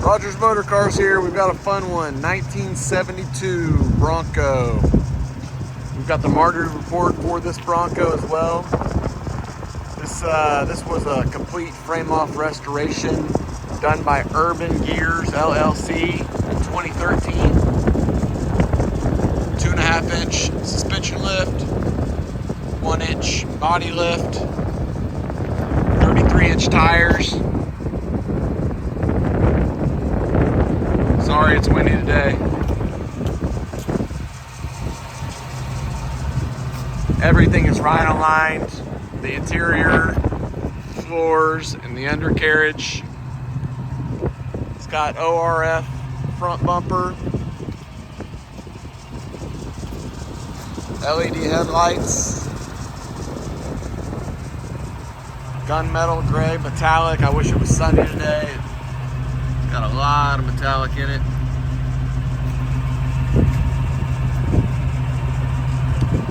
Rogers Motor Cars here. We've got a fun one, 1972 Bronco. We've got the martyr report for this Bronco as well. This was a complete frame-off restoration done by Urban Gears LLC in 2013. 2.5-inch suspension lift, 1-inch body lift, 33-inch tires. Sorry, it's windy today. Everything is right aligned. The interior, floors, and the undercarriage. It's got ORF front bumper, LED headlights, gunmetal gray metallic. I wish it was sunny today. It's got a lot of metallic in it.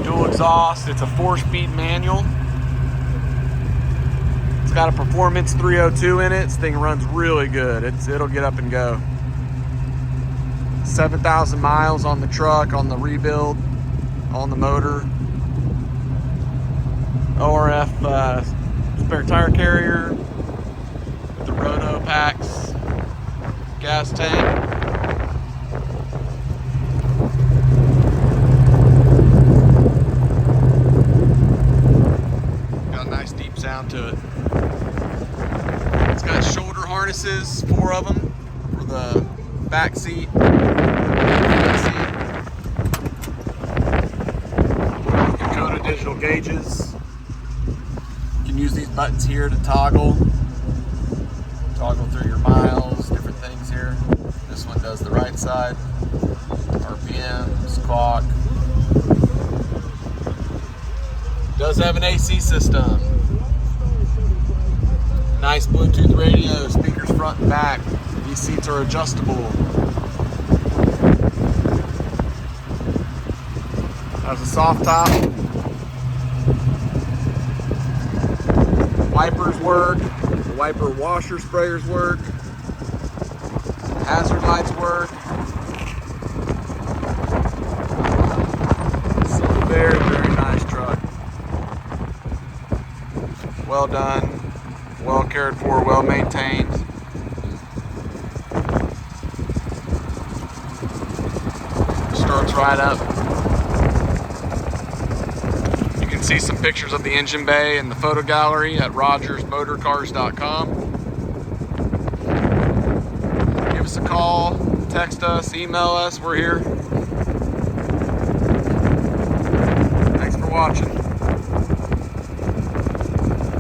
Dual exhaust. It's a 4-speed manual. It's got a performance 302 in it. This thing runs really good. It'll get up and go. 7,000 miles on the truck, on the rebuild, on the motor. ORF spare tire carrier with the roto packs, gas tank. Got a nice deep sound to it. It's got shoulder harnesses, 4 of them for the back seat. Dakota digital gauges. You can use these buttons here to toggle through your miles, different things here. This one does the right side, RPMs, clock. Does have an AC system. Nice Bluetooth radio, speakers front and back. These seats are adjustable. Has a soft top. Wipers work. The wiper washer sprayers work. Hazard lights work. It's a very, very nice truck. Well done. Well cared for, well maintained. Starts right up. You can see some pictures of the engine bay in the photo gallery at rogersmotorcars.com. Give us a call, text us, email us, we're here. Thanks for watching.